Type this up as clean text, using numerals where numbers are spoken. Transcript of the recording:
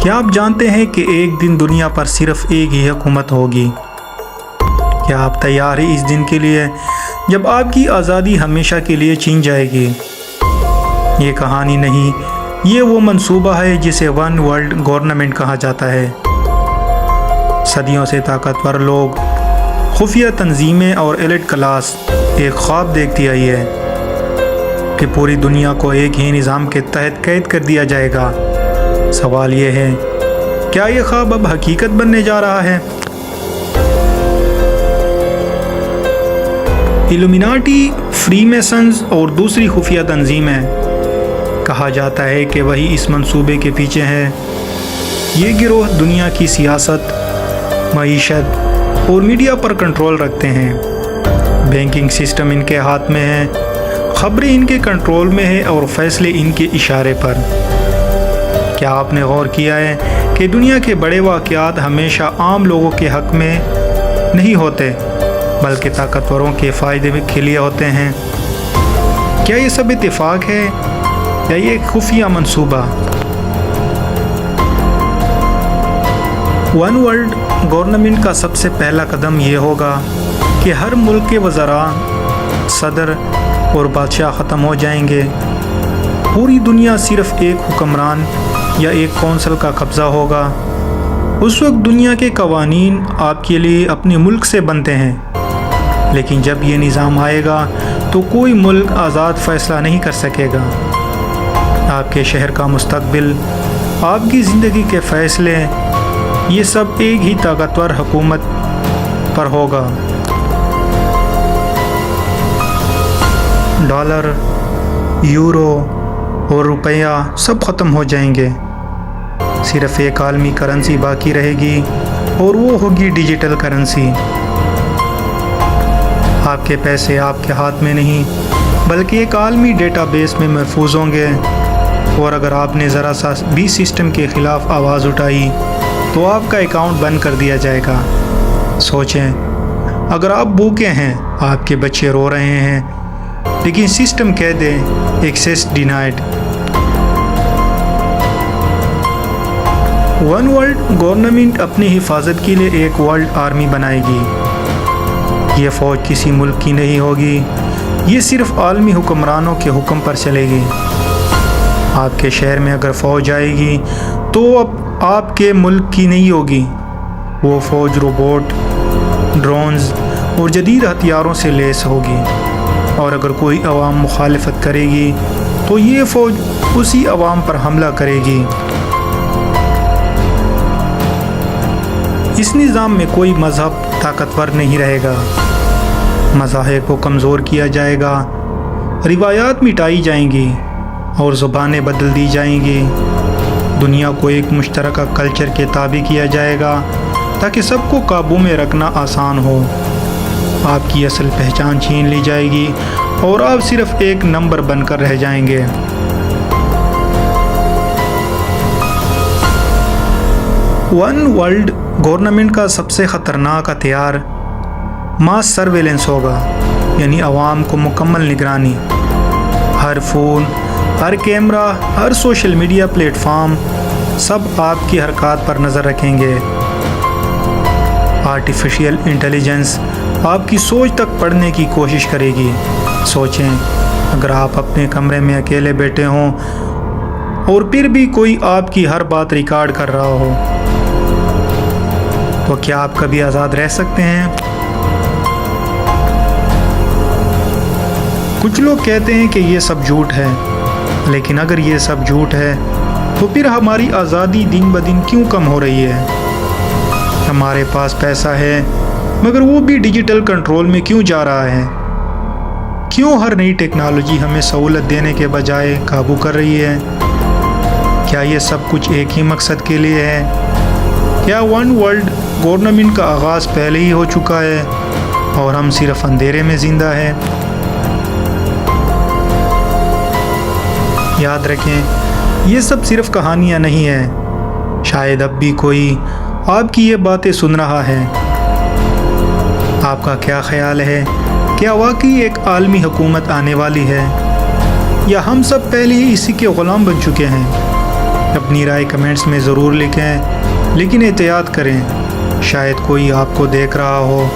کیا آپ جانتے ہیں کہ ایک دن دنیا پر صرف ایک ہی حکومت ہوگی؟ کیا آپ تیار ہیں اس دن کے لیے جب آپ کی آزادی ہمیشہ کے لیے چھین جائے گی؟ یہ کہانی نہیں، یہ وہ منصوبہ ہے جسے ون ورلڈ گورنمنٹ کہا جاتا ہے۔ صدیوں سے طاقتور لوگ، خفیہ تنظیمیں اور ایلیٹ کلاس ایک خواب دیکھتی آئی ہے کہ پوری دنیا کو ایک ہی نظام کے تحت قید کر دیا جائے گا۔ سوال یہ ہے، کیا یہ خواب اب حقیقت بننے جا رہا ہے؟ ایلومیناٹی، فری میسنز اور دوسری خفیہ تنظیمیں، کہا جاتا ہے کہ وہی اس منصوبے کے پیچھے ہے۔ یہ گروہ دنیا کی سیاست، معیشت اور میڈیا پر کنٹرول رکھتے ہیں۔ بینکنگ سسٹم ان کے ہاتھ میں ہے، خبریں ان کے کنٹرول میں ہے اور فیصلے ان کے اشارے پر۔ کیا آپ نے غور کیا ہے کہ دنیا کے بڑے واقعات ہمیشہ عام لوگوں کے حق میں نہیں ہوتے بلکہ طاقتوروں کے فائدے کے لیے ہوتے ہیں؟ کیا یہ سب اتفاق ہے یا یہ ایک خفیہ منصوبہ؟ ون ورلڈ گورنمنٹ کا سب سے پہلا قدم یہ ہوگا کہ ہر ملک کے وزراء، صدر اور بادشاہ ختم ہو جائیں گے۔ پوری دنیا صرف ایک حکمران یا ایک کونسل کا قبضہ ہوگا۔ اس وقت دنیا کے قوانین آپ کے لیے اپنے ملک سے بنتے ہیں، لیکن جب یہ نظام آئے گا تو کوئی ملک آزاد فیصلہ نہیں کر سکے گا۔ آپ کے شہر کا مستقبل، آپ کی زندگی کے فیصلے، یہ سب ایک ہی طاقتور حکومت پر ہوگا۔ ڈالر، یورو اور روپیہ سب ختم ہو جائیں گے۔ صرف ایک عالمی کرنسی باقی رہے گی اور وہ ہوگی ڈیجیٹل کرنسی۔ آپ کے پیسے آپ کے ہاتھ میں نہیں بلکہ ایک عالمی ڈیٹا بیس میں محفوظ ہوں گے، اور اگر آپ نے ذرا سا بھی سسٹم کے خلاف آواز اٹھائی تو آپ کا اکاؤنٹ بند کر دیا جائے گا۔ سوچیں، اگر آپ بھوکے ہیں، آپ کے بچے رو رہے ہیں، لیکن سسٹم کہہ دے access denied. One world government اپنی حفاظت کے لیے ایک ورلڈ آرمی بنائے گی۔ یہ فوج کسی ملک کی نہیں ہوگی، یہ صرف عالمی حکمرانوں کے حکم پر چلے گی۔ آپ کے شہر میں اگر فوج آئے گی تو اب آپ کے ملک کی نہیں ہوگی۔ وہ فوج روبوٹ، ڈرونز اور جدید ہتھیاروں سے لیس ہوگی، اور اگر کوئی عوام مخالفت کرے گی تو یہ فوج اسی عوام پر حملہ کرے گی۔ اس نظام میں کوئی مذہب طاقتور نہیں رہے گا، مذاہب کو کمزور کیا جائے گا، روایات مٹائی جائیں گی اور زبانیں بدل دی جائیں گی۔ دنیا کو ایک مشترکہ کلچر کے تابع کیا جائے گا تاکہ سب کو قابو میں رکھنا آسان ہو۔ آپ کی اصل پہچان چھین لی جائے گی اور آپ صرف ایک نمبر بن کر رہ جائیں گے۔ ون ورلڈ گورنمنٹ کا سب سے خطرناک ہتھیار ماس سرویلنس ہوگا، یعنی عوام کو مکمل نگرانی۔ ہر فون، ہر کیمرہ، ہر سوشل میڈیا پلیٹ فارم، سب آپ کی حرکات پر نظر رکھیں گے۔ آرٹیفیشل انٹیلیجنس آپ کی سوچ تک پڑھنے کی کوشش کرے گی۔ سوچیں، اگر آپ اپنے کمرے میں اکیلے بیٹھے ہوں اور پھر بھی کوئی آپ کی ہر بات ریکارڈ کر رہا ہو، تو کیا آپ کبھی آزاد رہ سکتے ہیں؟ کچھ لوگ کہتے ہیں کہ یہ سب جھوٹ ہے، لیکن اگر یہ سب جھوٹ ہے تو پھر ہماری آزادی دن بدن کیوں کم ہو رہی ہے؟ ہمارے پاس پیسہ ہے مگر وہ بھی ڈیجیٹل کنٹرول میں کیوں جا رہا ہے؟ کیوں ہر نئی ٹیکنالوجی ہمیں سہولت دینے کے بجائے قابو کر رہی ہے؟ کیا یہ سب کچھ ایک ہی مقصد کے لیے ہے؟ کیا ون ورلڈ گورنمنٹ کا آغاز پہلے ہی ہو چکا ہے اور ہم صرف اندھیرے میں زندہ ہیں؟ یاد رکھیں، یہ سب صرف کہانیاں نہیں ہیں۔ شاید اب بھی کوئی آپ کی یہ باتیں سن رہا ہے۔ آپ کا کیا خیال ہے؟ کیا واقعی ایک عالمی حکومت آنے والی ہے، یا ہم سب پہلے ہی اسی کے غلام بن چکے ہیں؟ اپنی اپنی رائے کمنٹس میں ضرور لکھیں، لیکن احتیاط کریں، شاید کوئی آپ کو دیکھ رہا ہو۔